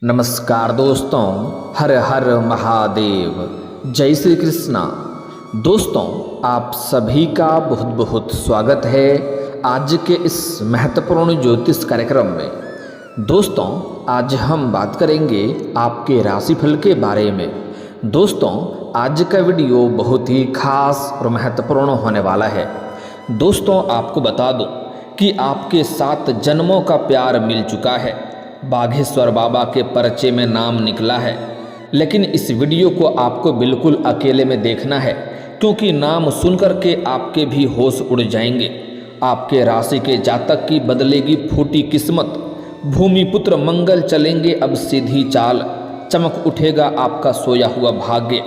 नमस्कार दोस्तों, हर हर महादेव, जय श्री कृष्णा। दोस्तों, आप सभी का बहुत बहुत स्वागत है आज के इस महत्वपूर्ण ज्योतिष कार्यक्रम में। दोस्तों, आज हम बात करेंगे आपके राशिफल के बारे में। दोस्तों, आज का वीडियो बहुत ही खास और महत्वपूर्ण होने वाला है। दोस्तों, आपको बता दूं कि आपके 7 जन्मों का प्यार मिल चुका है। बाघेश्वर बाबा के पर्चे में नाम निकला है, लेकिन इस वीडियो को आपको बिल्कुल अकेले में देखना है, क्योंकि नाम सुनकर के आपके भी होश उड़ जाएंगे। आपके राशि के जातक की बदलेगी फूटी किस्मत। भूमिपुत्र मंगल चलेंगे अब सीधी चाल, चमक उठेगा आपका सोया हुआ भाग्य।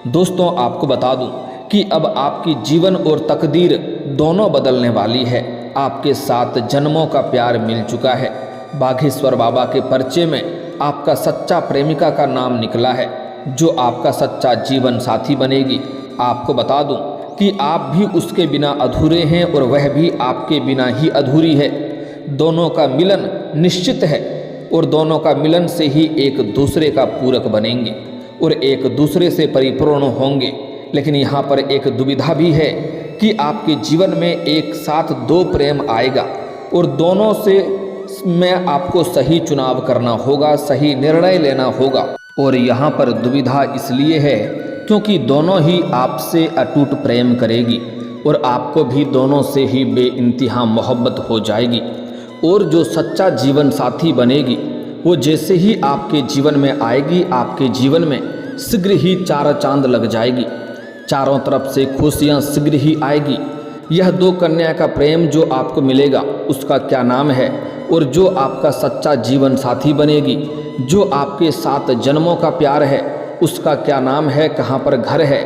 दोस्तों, आपको बता दूं कि अब आपकी जीवन और तकदीर दोनों बदलने वाली है। आपके 7 जन्मों का प्यार मिल चुका है। बाघेश्वर बाबा के पर्चे में आपका सच्चा प्रेमिका का नाम निकला है, जो आपका सच्चा जीवन साथी बनेगी। आपको बता दूं कि आप भी उसके बिना अधूरे हैं और वह भी आपके बिना ही अधूरी है। दोनों का मिलन निश्चित है और दोनों का मिलन से ही एक दूसरे का पूरक बनेंगे और एक दूसरे से परिपूर्ण होंगे। लेकिन यहाँ पर एक दुविधा भी है कि आपके जीवन में एक साथ 2 प्रेम आएगा और दोनों से में आपको सही चुनाव करना होगा, सही निर्णय लेना होगा। और यहाँ पर दुविधा इसलिए है क्योंकि दोनों ही आपसे अटूट प्रेम करेगी और आपको भी दोनों से ही बेइंतहा मोहब्बत हो जाएगी। और जो सच्चा जीवन साथी बनेगी वो जैसे ही आपके जीवन में आएगी, आपके जीवन में शीघ्र ही 4 चांद लग जाएगी। चारों तरफ से खुशियाँ शीघ्र ही आएगी। यह 2 कन्या का प्रेम जो आपको मिलेगा उसका क्या नाम है, और जो आपका सच्चा जीवन साथी बनेगी, जो आपके 7 जन्मों का प्यार है, उसका क्या नाम है, कहाँ पर घर है,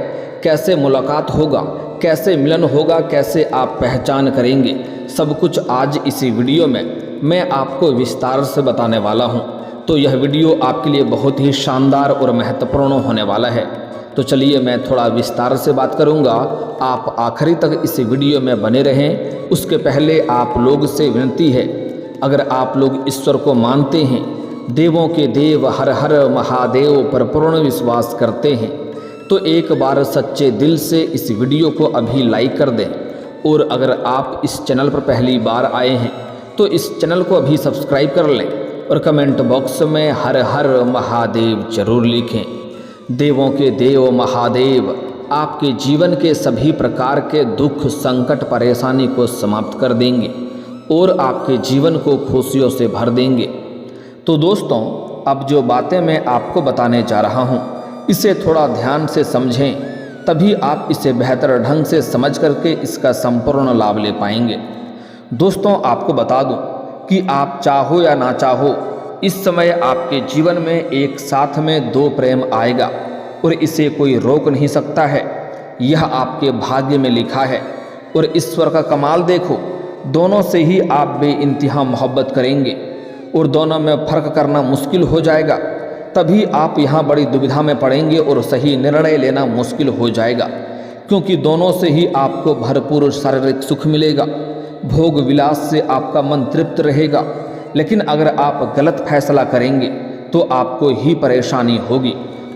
कैसे मुलाकात होगा, कैसे मिलन होगा, कैसे आप पहचान करेंगे, सब कुछ आज इसी वीडियो में मैं आपको विस्तार से बताने वाला हूँ। तो यह वीडियो आपके लिए बहुत ही शानदार और महत्वपूर्ण होने वाला है। तो चलिए मैं थोड़ा विस्तार से बात करूंगा, आप आखिरी तक इस वीडियो में बने रहें। उसके पहले आप लोग से विनती है, अगर आप लोग ईश्वर को मानते हैं, देवों के देव हर हर महादेव पर पूर्ण विश्वास करते हैं, तो एक बार सच्चे दिल से इस वीडियो को अभी लाइक कर दें। और अगर आप इस चैनल पर पहली बार आए हैं तो इस चैनल को अभी सब्सक्राइब कर लें और कमेंट बॉक्स में हर हर महादेव जरूर लिखें। देवों के देव महादेव आपके जीवन के सभी प्रकार के दुख, संकट, परेशानी को समाप्त कर देंगे और आपके जीवन को खुशियों से भर देंगे। तो दोस्तों, अब जो बातें मैं आपको बताने जा रहा हूँ, इसे थोड़ा ध्यान से समझें, तभी आप इसे बेहतर ढंग से समझ करके इसका संपूर्ण लाभ ले पाएंगे। दोस्तों, आपको बता दूं कि आप चाहो या ना चाहो, इस समय आपके जीवन में एक साथ में 2 प्रेम आएगा और इसे कोई रोक नहीं सकता है। यह आपके भाग्य में लिखा है। और ईश्वर का कमाल देखो, दोनों से ही आप बेइंतहा मोहब्बत करेंगे और दोनों में फ़र्क करना मुश्किल हो जाएगा। तभी आप यहाँ बड़ी दुविधा में पड़ेंगे और सही निर्णय लेना मुश्किल हो जाएगा, क्योंकि दोनों से ही आपको भरपूर शारीरिक सुख मिलेगा, भोग विलास से आपका मन तृप्त रहेगा। लेकिन अगर आप गलत फैसला करेंगे तो आपको ही परेशानी होगी,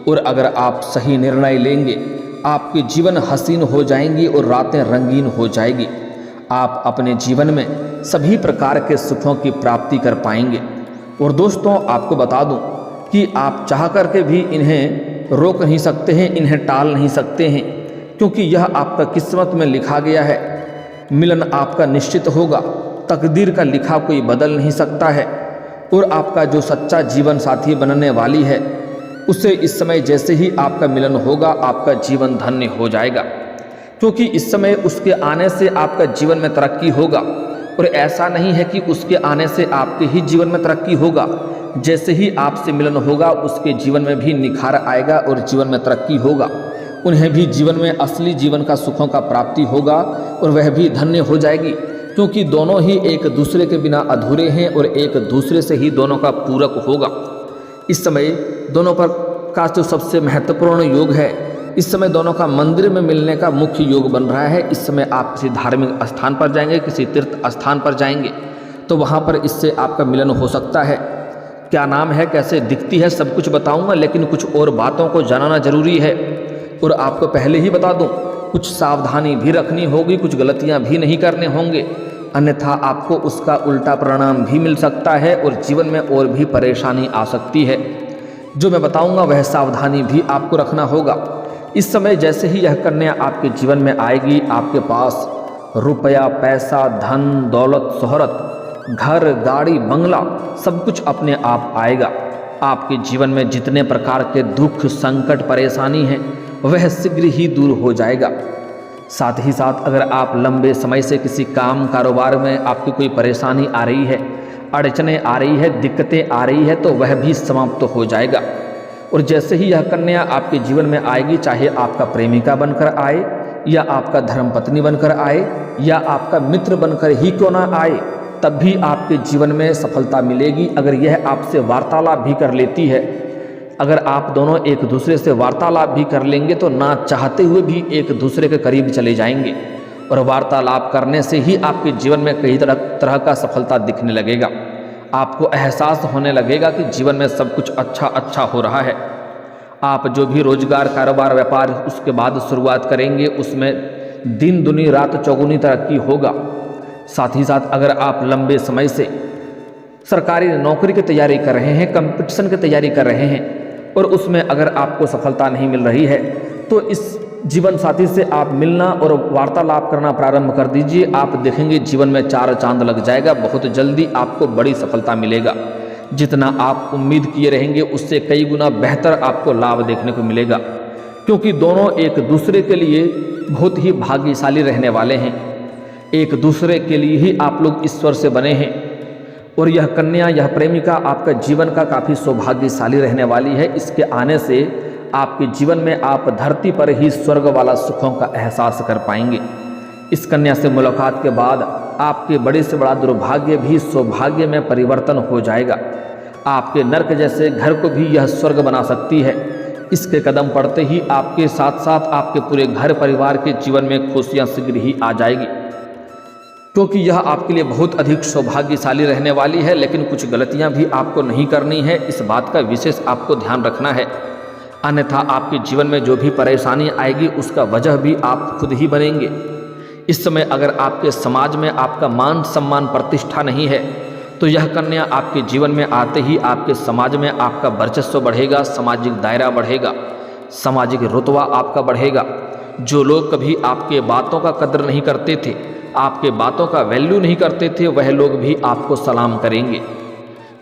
और अगर आप सही निर्णय लेंगे आपके जीवन हसीन हो जाएंगी और रातें रंगीन हो जाएगी। आप अपने जीवन में सभी प्रकार के सुखों की प्राप्ति कर पाएंगे। और दोस्तों, आपको बता दूं कि आप चाह करके भी इन्हें रोक नहीं सकते हैं, इन्हें टाल नहीं सकते हैं, क्योंकि यह आपका किस्मत में लिखा गया है। मिलन आपका निश्चित होगा, तकदीर का लिखा कोई बदल नहीं सकता है। और आपका जो सच्चा जीवन साथी बनने वाली है, उससे इस समय जैसे ही आपका मिलन होगा, आपका जीवन धन्य हो जाएगा, क्योंकि इस समय उसके आने से आपका जीवन में तरक्की होगा। और ऐसा नहीं है कि उसके आने से आपके ही जीवन में तरक्की होगा, जैसे ही आपसे मिलन होगा उसके जीवन में भी निखार आएगा और जीवन में तरक्की होगा। उन्हें भी जीवन में असली जीवन का सुखों का प्राप्ति होगा और वह भी धन्य हो जाएगी, क्योंकि दोनों ही एक दूसरे के बिना अधूरे हैं और एक दूसरे से ही दोनों का पूरक होगा। इस समय दोनों पर का जो सबसे महत्वपूर्ण योग है, इस समय दोनों का मंदिर में मिलने का मुख्य योग बन रहा है। इस समय आप किसी धार्मिक स्थान पर जाएंगे, किसी तीर्थ स्थान पर जाएंगे, तो वहाँ पर इससे आपका मिलन हो सकता है, क्या नाम है, कैसे दिखती है, सब कुछ बताऊंगा, लेकिन कुछ और बातों को जानना जरूरी है। और आपको पहले ही बता दूं, कुछ सावधानी भी रखनी होगी, कुछ गलतियां भी नहीं करने होंगे, अन्यथा आपको उसका उल्टा परिणाम भी मिल सकता है और जीवन में और भी परेशानी आ सकती है। जो मैं बताऊंगा वह सावधानी भी आपको रखना होगा। इस समय जैसे ही यह कन्या आपके जीवन में आएगी, आपके पास रुपया, पैसा, धन, दौलत, शोहरत, घर, गाड़ी, बंगला सब कुछ अपने आप आएगा। आपके जीवन में जितने प्रकार के दुख, संकट, परेशानी हैं वह शीघ्र ही दूर हो जाएगा। साथ ही साथ अगर आप लंबे समय से किसी काम कारोबार में आपकी कोई परेशानी आ रही है, अड़चने आ रही है, दिक्कतें आ रही है, तो वह भी समाप्त हो जाएगा। और जैसे ही यह कन्या आपके जीवन में आएगी, चाहे आपका प्रेमिका बनकर आए या आपका धर्मपत्नी बनकर आए या आपका मित्र बनकर ही क्यों ना आए, तब भी आपके जीवन में सफलता मिलेगी अगर यह आपसे वार्तालाप भी कर लेती है। अगर आप दोनों एक दूसरे से वार्तालाप भी कर लेंगे तो ना चाहते हुए भी एक दूसरे के करीब चले जाएंगे, और वार्तालाप करने से ही आपके जीवन में कई तरह का सफलता दिखने लगेगा। आपको एहसास होने लगेगा कि जीवन में सब कुछ अच्छा हो रहा है। आप जो भी रोजगार, कारोबार, व्यापार उसके बाद शुरुआत करेंगे, उसमें दिन दुनी रात चौगुनी तरक्की होगा। साथ ही साथ अगर आप लंबे समय से सरकारी नौकरी की तैयारी कर रहे हैं, कंपटीशन की तैयारी कर रहे हैं और उसमें अगर आपको सफलता नहीं मिल रही है, तो इस जीवन साथी से आप मिलना और वार्तालाप करना प्रारंभ कर दीजिए। आप देखेंगे जीवन में 4 चांद लग जाएगा, बहुत जल्दी आपको बड़ी सफलता मिलेगा। जितना आप उम्मीद किए रहेंगे उससे कई गुना बेहतर आपको लाभ देखने को मिलेगा, क्योंकि दोनों एक दूसरे के लिए बहुत ही भाग्यशाली रहने वाले हैं। एक दूसरे के लिए ही आप लोग ईश्वर से बने हैं, और यह कन्या, यह प्रेमिका आपका जीवन का काफ़ी सौभाग्यशाली रहने वाली है। इसके आने से आपके जीवन में आप धरती पर ही स्वर्ग वाला सुखों का एहसास कर पाएंगे। इस कन्या से मुलाकात के बाद आपके बड़े से बड़ा दुर्भाग्य भी सौभाग्य में परिवर्तन हो जाएगा। आपके नर्क जैसे घर को भी यह स्वर्ग बना सकती है। इसके कदम पड़ते ही आपके साथ साथ आपके पूरे घर परिवार के जीवन में खुशियां शीघ्र ही आ जाएगी, क्योंकि यह आपके लिए बहुत अधिक सौभाग्यशाली रहने वाली है। लेकिन कुछ गलतियां भी आपको नहीं करनी है, इस बात का विशेष आपको ध्यान रखना है, अन्यथा आपके जीवन में जो भी परेशानी आएगी उसका वजह भी आप खुद ही बनेंगे। इस समय अगर आपके समाज में आपका मान सम्मान प्रतिष्ठा नहीं है, तो यह कन्या आपके जीवन में आते ही आपके समाज में आपका वर्चस्व बढ़ेगा, सामाजिक दायरा बढ़ेगा, सामाजिक रुतबा आपका बढ़ेगा। जो लोग कभी आपके बातों का कदर नहीं करते थे, आपके बातों का वैल्यू नहीं करते थे, वह लोग भी आपको सलाम करेंगे।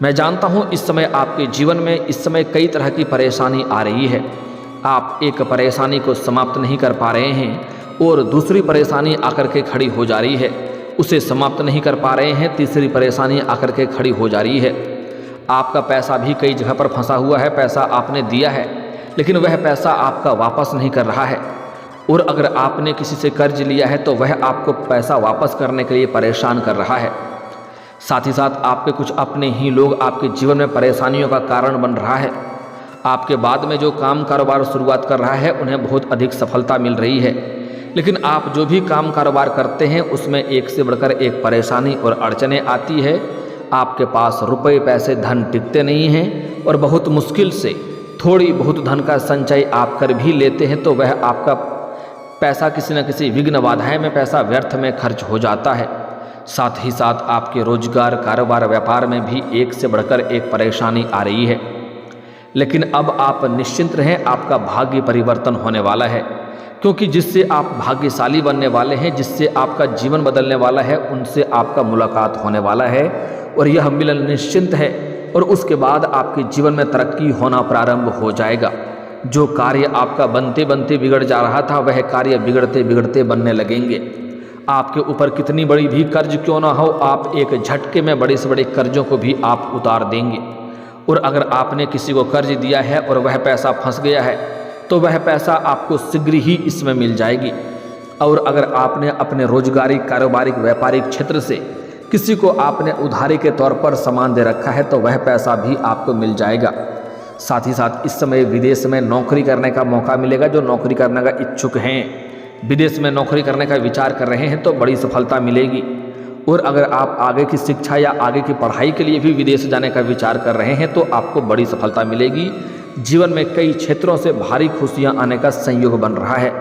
मैं जानता हूँ इस समय आपके जीवन में इस समय कई तरह की परेशानी आ रही है। आप एक परेशानी को समाप्त नहीं कर पा रहे हैं और दूसरी परेशानी आकर के खड़ी हो जा रही है, उसे समाप्त नहीं कर पा रहे हैं, तीसरी परेशानी आकर के खड़ी हो जा रही है। आपका पैसा भी कई जगह पर फंसा हुआ है, पैसा आपने दिया है लेकिन वह पैसा आपका वापस नहीं कर रहा है, और अगर आपने किसी से कर्ज लिया है तो वह आपको पैसा वापस करने के लिए परेशान कर रहा है। साथ ही साथ आपके कुछ अपने ही लोग आपके जीवन में परेशानियों का कारण बन रहा है। आपके बाद में जो काम कारोबार शुरुआत कर रहा है उन्हें बहुत अधिक सफलता मिल रही है, लेकिन आप जो भी काम कारोबार करते हैं उसमें एक से बढ़कर एक परेशानी और अड़चनें आती है। आपके पास रुपए, पैसे, धन टिकते नहीं हैं और बहुत मुश्किल से थोड़ी बहुत धन का संचय आप कर भी लेते हैं तो वह आपका पैसा किसी न किसी विघ्न बाधाएं में पैसा व्यर्थ में खर्च हो जाता है। साथ ही साथ आपके रोजगार, कारोबार, व्यापार में भी एक से बढ़कर एक परेशानी आ रही है, लेकिन अब आप निश्चिंत रहें, आपका भाग्य परिवर्तन होने वाला है, क्योंकि जिससे आप भाग्यशाली बनने वाले हैं, जिससे आपका जीवन बदलने वाला है, उनसे आपका मुलाकात होने वाला है और यह मिलन निश्चिंत है। और उसके बाद आपके जीवन में तरक्की होना प्रारंभ हो जाएगा। जो कार्य आपका बनते बनते बिगड़ जा रहा था वह कार्य बिगड़ते बिगड़ते बनने लगेंगे। आपके ऊपर कितनी बड़ी भी कर्ज क्यों ना हो, आप एक झटके में बड़े से बड़े कर्जों को भी आप उतार देंगे। और अगर आपने किसी को कर्ज दिया है और वह पैसा फंस गया है तो वह पैसा आपको शीघ्र ही इसमें मिल जाएगी। और अगर आपने अपने रोजगारी, कारोबारिक, व्यापारिक क्षेत्र से किसी को आपने उधारी के तौर पर सामान दे रखा है तो वह पैसा भी आपको मिल जाएगा। साथ ही साथ इस समय विदेश में नौकरी करने का मौका मिलेगा। जो नौकरी करने का इच्छुक हैं, विदेश में नौकरी करने का विचार कर रहे हैं तो बड़ी सफलता मिलेगी। और अगर आप आगे की शिक्षा या आगे की पढ़ाई के लिए भी विदेश जाने का विचार कर रहे हैं तो आपको बड़ी सफलता मिलेगी। जीवन में कई क्षेत्रों से भारी खुशियां आने का संयोग बन रहा है।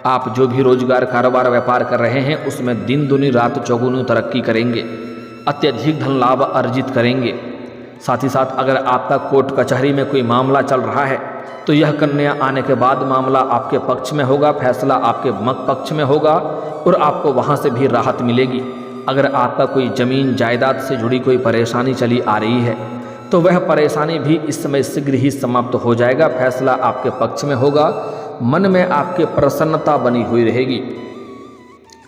आप जो भी रोजगार, कारोबार, व्यापार कर रहे हैं उसमें दिन दुनी रात चौगुनी तरक्की करेंगे, अत्यधिक धन लाभ अर्जित करेंगे। साथ ही साथ अगर आपका कोर्ट कचहरी में कोई मामला चल रहा है तो यह कन्या आने के बाद मामला आपके पक्ष में होगा, फैसला आपके पक्ष में होगा और आपको वहाँ से भी राहत मिलेगी। अगर आपका कोई जमीन जायदाद से जुड़ी कोई परेशानी चली आ रही है तो वह परेशानी भी इस समय शीघ्र ही समाप्त हो जाएगा, फैसला आपके पक्ष में होगा, मन में आपके प्रसन्नता बनी हुई रहेगी।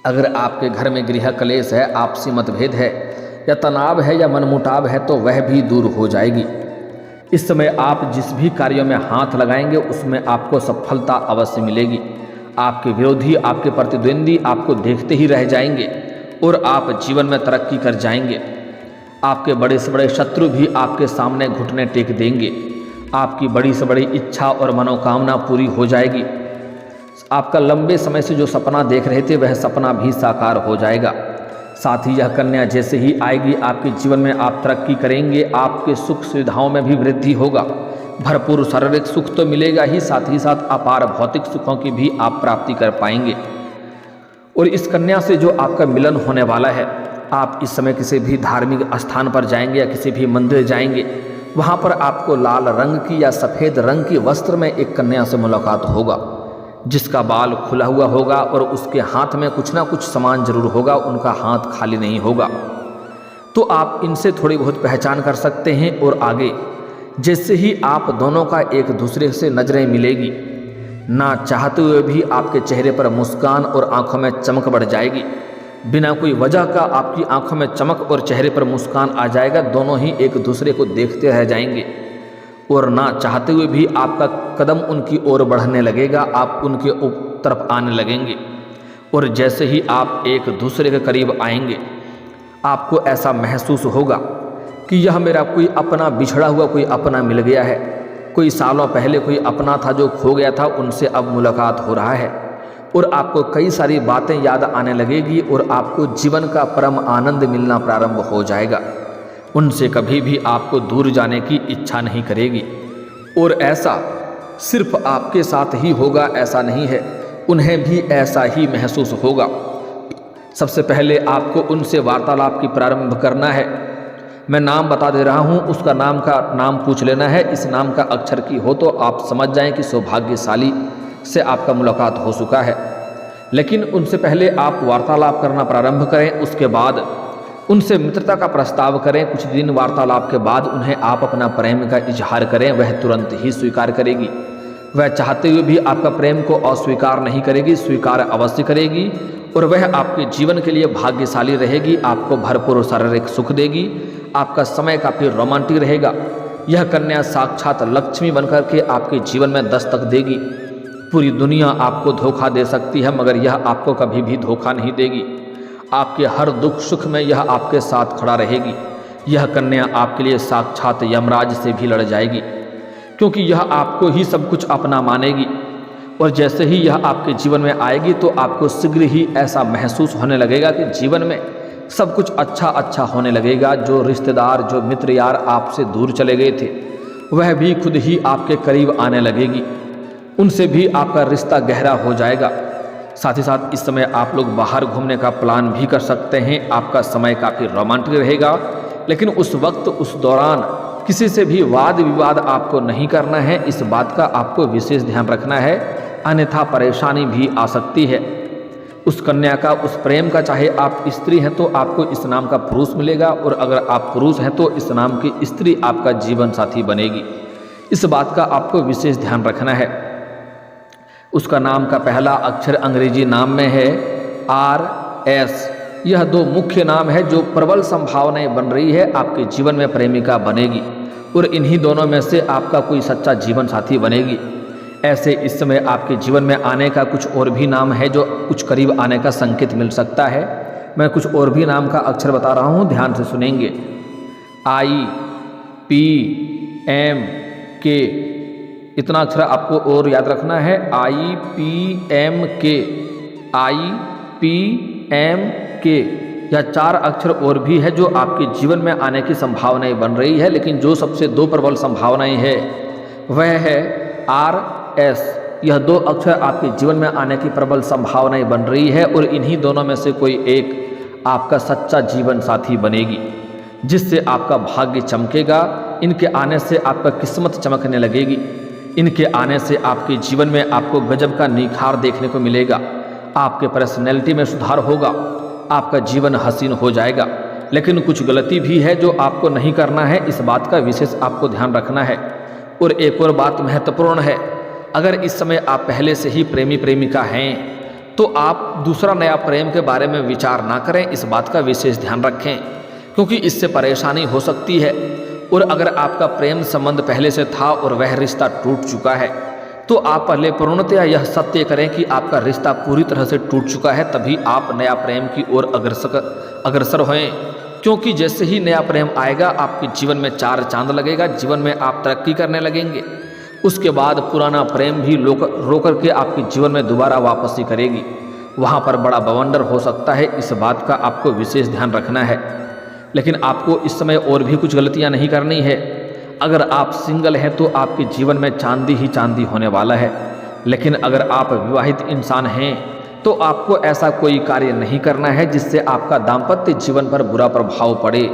अगर आपके घर में गृह कलेश है, आपसी मतभेद है या तनाव है या मनमुटाव है तो वह भी दूर हो जाएगी। इस समय आप जिस भी कार्यों में हाथ लगाएंगे उसमें आपको सफलता अवश्य मिलेगी। आपके विरोधी, आपके प्रतिद्वंदी आपको देखते ही रह जाएंगे और आप जीवन में तरक्की कर जाएंगे। आपके बड़े से बड़े शत्रु भी आपके सामने घुटने टेक देंगे। आपकी बड़ी से बड़ी इच्छा और मनोकामना पूरी हो जाएगी। आपका लंबे समय से जो सपना देख रहे थे वह सपना भी साकार हो जाएगा। साथ ही यह कन्या जैसे ही आएगी आपके जीवन में आप तरक्की करेंगे, आपके सुख सुविधाओं में भी वृद्धि होगा। भरपूर शारीरिक सुख तो मिलेगा ही, साथ ही साथ अपार भौतिक सुखों की भी आप प्राप्ति कर पाएंगे। और इस कन्या से जो आपका मिलन होने वाला है, आप इस समय किसी भी धार्मिक स्थान पर जाएंगे या किसी भी मंदिर जाएंगे, वहाँ पर आपको लाल रंग की या सफ़ेद रंग की वस्त्र में एक कन्या से मुलाकात होगा जिसका बाल खुला हुआ होगा और उसके हाथ में कुछ ना कुछ सामान जरूर होगा, उनका हाथ खाली नहीं होगा। तो आप इनसे थोड़ी बहुत पहचान कर सकते हैं। और आगे जैसे ही आप दोनों का एक दूसरे से नजरें मिलेगी, ना चाहते हुए भी आपके चेहरे पर मुस्कान और आंखों में चमक बढ़ जाएगी। बिना कोई वजह का आपकी आंखों में चमक और चेहरे पर मुस्कान आ जाएगा। दोनों ही एक दूसरे को देखते रह जाएंगे और ना चाहते हुए भी आपका कदम उनकी ओर बढ़ने लगेगा, आप उनके तरफ आने लगेंगे। और जैसे ही आप एक दूसरे के करीब आएंगे आपको ऐसा महसूस होगा कि यह मेरा कोई अपना, बिछड़ा हुआ कोई अपना मिल गया है। कोई सालों पहले कोई अपना था जो खो गया था, उनसे अब मुलाकात हो रहा है और आपको कई सारी बातें याद आने लगेगी और आपको जीवन का परम आनंद मिलना प्रारंभ हो जाएगा। उनसे कभी भी आपको दूर जाने की इच्छा नहीं करेगी। और ऐसा सिर्फ आपके साथ ही होगा ऐसा नहीं है, उन्हें भी ऐसा ही महसूस होगा। सबसे पहले आपको उनसे वार्तालाप की प्रारंभ करना है। मैं नाम बता दे रहा हूँ, उसका नाम पूछ लेना है। इस नाम का अक्षर की हो तो आप समझ जाएं कि सौभाग्यशाली से आपका मुलाकात हो चुका है। लेकिन उनसे पहले आप वार्तालाप करना प्रारंभ करें, उसके बाद उनसे मित्रता का प्रस्ताव करें। कुछ दिन वार्तालाप के बाद उन्हें आप अपना प्रेम का इजहार करें, वह तुरंत ही स्वीकार करेगी। वह चाहते हुए भी आपका प्रेम को अस्वीकार नहीं करेगी, स्वीकार अवश्य करेगी और वह आपके जीवन के लिए भाग्यशाली रहेगी। आपको भरपूर शारीरिक सुख देगी, आपका समय काफ़ी रोमांटिक रहेगा। यह कन्या साक्षात लक्ष्मी बनकर के आपके जीवन में दस्तक देगी। पूरी दुनिया आपको धोखा दे सकती है मगर यह आपको कभी भी धोखा नहीं देगी। आपके हर दुख सुख में यह आपके साथ खड़ा रहेगी। यह कन्या आपके लिए साक्षात यमराज से भी लड़ जाएगी क्योंकि यह आपको ही सब कुछ अपना मानेगी। और जैसे ही यह आपके जीवन में आएगी तो आपको शीघ्र ही ऐसा महसूस होने लगेगा कि जीवन में सब कुछ अच्छा होने लगेगा। जो रिश्तेदार, जो मित्र यार आपसे दूर चले गए थे वह भी खुद ही आपके करीब आने लगेगी, उनसे भी आपका रिश्ता गहरा हो जाएगा। साथ ही साथ इस समय आप लोग बाहर घूमने का प्लान भी कर सकते हैं। आपका समय काफ़ी रोमांटिक रहेगा, लेकिन उस वक्त, उस दौरान किसी से भी वाद विवाद आपको नहीं करना है। इस बात का आपको विशेष ध्यान रखना है, अन्यथा परेशानी भी आ सकती है। उस कन्या का, उस प्रेम का, चाहे आप स्त्री हैं तो आपको इस नाम का पुरुष मिलेगा और अगर आप पुरुष हैं तो इस नाम की स्त्री आपका जीवन साथी बनेगी। इस बात का आपको विशेष ध्यान रखना है। उसका नाम का पहला अक्षर अंग्रेजी नाम में है RS। यह दो मुख्य नाम है जो प्रबल संभावनाएं बन रही है आपके जीवन में प्रेमिका बनेगी और इन्हीं दोनों में से आपका कोई सच्चा जीवन साथी बनेगी। ऐसे इस समय आपके जीवन में आने का कुछ और भी नाम है जो कुछ करीब आने का संकेत मिल सकता है। मैं कुछ और भी नाम का अक्षर बता रहा हूँ, ध्यान से सुनेंगे। IPMK, इतना अक्षर आपको और याद रखना है। IPMK या 4 अक्षर और भी है जो आपके जीवन में आने की संभावनाएं बन रही है, लेकिन जो सबसे 2 प्रबल संभावनाएं है वह है RS। यह 2 अक्षर आपके जीवन में आने की प्रबल संभावनाएं बन रही है और इन्हीं दोनों में से कोई एक आपका सच्चा जीवन साथी बनेगी, जिससे आपका भाग्य चमकेगा। इनके आने से आपका किस्मत चमकने लगेगी। इनके आने से आपके जीवन में आपको गजब का निखार देखने को मिलेगा। आपके पर्सनैलिटी में सुधार होगा, आपका जीवन हसीन हो जाएगा। लेकिन कुछ गलती भी है जो आपको नहीं करना है, इस बात का विशेष आपको ध्यान रखना है। और एक और बात महत्वपूर्ण है, अगर इस समय आप पहले से ही प्रेमी प्रेमिका हैं तो आप दूसरा नया प्रेम के बारे में विचार ना करें, इस बात का विशेष ध्यान रखें, क्योंकि इससे परेशानी हो सकती है। और अगर आपका प्रेम संबंध पहले से था और वह रिश्ता टूट चुका है तो आप पहले पूर्णतया यह सत्य करें कि आपका रिश्ता पूरी तरह से टूट चुका है, तभी आप नया प्रेम की ओर अग्रसर होएं। क्योंकि जैसे ही नया प्रेम आएगा आपके जीवन में 4 चांद लगेगा, जीवन में आप तरक्की करने लगेंगे। उसके बाद पुराना प्रेम भी रोकर के आपके जीवन में दोबारा वापसी करेगी। वहाँ पर बड़ा बवंडर हो सकता है, इस बात का आपको विशेष ध्यान रखना है। लेकिन आपको इस समय और भी कुछ गलतियाँ नहीं करनी है। अगर आप सिंगल हैं तो आपके जीवन में चांदी ही चांदी होने वाला है। लेकिन अगर आप विवाहित इंसान हैं तो आपको ऐसा कोई कार्य नहीं करना है जिससे आपका दाम्पत्य जीवन पर बुरा प्रभाव पड़े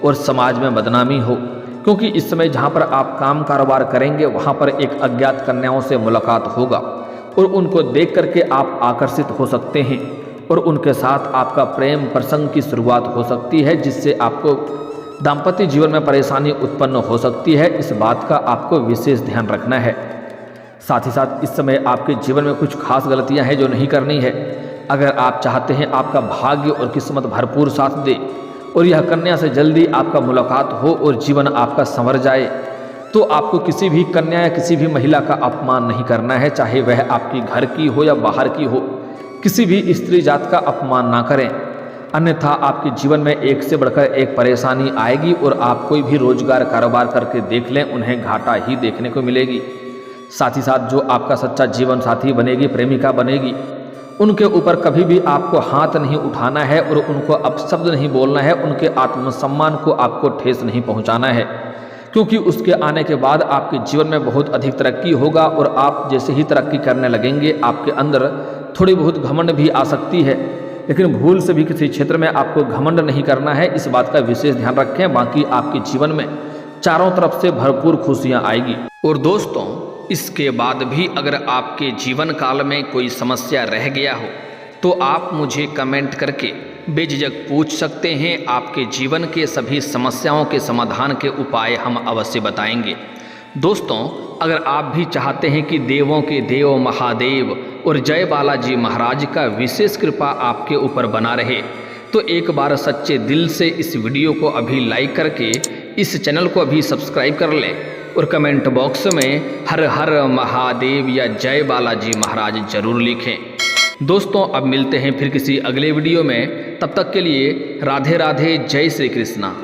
और समाज में बदनामी हो। क्योंकि इस समय जहाँ पर आप काम कारोबार करेंगे वहाँ पर एक अज्ञात कन्याओं से मुलाकात होगा और उनको देख करके आप आकर्षित हो सकते हैं और उनके साथ आपका प्रेम प्रसंग की शुरुआत हो सकती है, जिससे आपको दाम्पत्य जीवन में परेशानी उत्पन्न हो सकती है। इस बात का आपको विशेष ध्यान रखना है। साथ ही साथ इस समय आपके जीवन में कुछ खास गलतियां हैं जो नहीं करनी है। अगर आप चाहते हैं आपका भाग्य और किस्मत भरपूर साथ दे और यह कन्या से जल्दी आपका मुलाकात हो और जीवन आपका संवर जाए, तो आपको किसी भी कन्या या किसी भी महिला का अपमान नहीं करना है, चाहे वह आपकी घर की हो या बाहर की हो। किसी भी स्त्री जात का अपमान ना करें, अन्यथा आपके जीवन में एक से बढ़कर एक परेशानी आएगी और आप कोई भी रोजगार कारोबार करके देख लें, उन्हें घाटा ही देखने को मिलेगी। साथ ही साथ जो आपका सच्चा जीवन साथी बनेगी, प्रेमिका बनेगी, उनके ऊपर कभी भी आपको हाथ नहीं उठाना है और उनको अपशब्द नहीं बोलना है। उनके आत्मसम्मान को आपको ठेस नहीं पहुंचाना है, क्योंकि उसके आने के बाद आपके जीवन में बहुत अधिक तरक्की होगा और आप जैसे ही तरक्की करने लगेंगे आपके अंदर थोड़ी बहुत घमंड भी आ सकती है। लेकिन भूल से भी किसी क्षेत्र में आपको घमंड नहीं करना है, इस बात का विशेष ध्यान रखें। बाकी आपके जीवन में चारों तरफ से भरपूर खुशियां आएगी। और दोस्तों, इसके बाद भी अगर आपके जीवन काल में कोई समस्या रह गया हो तो आप मुझे कमेंट करके बेझिझक पूछ सकते हैं। आपके जीवन के सभी समस्याओं के समाधान के उपाय हम अवश्य बताएंगे। दोस्तों, अगर आप भी चाहते हैं कि देवों के देव महादेव और जय बालाजी महाराज का विशेष कृपा आपके ऊपर बना रहे, तो एक बार सच्चे दिल से इस वीडियो को अभी लाइक करके इस चैनल को अभी सब्सक्राइब कर लें और कमेंट बॉक्स में हर हर महादेव या जय बालाजी महाराज जरूर लिखें। दोस्तों, अब मिलते हैं फिर किसी अगले वीडियो में। तब तक के लिए राधे राधे, जय श्री कृष्णा।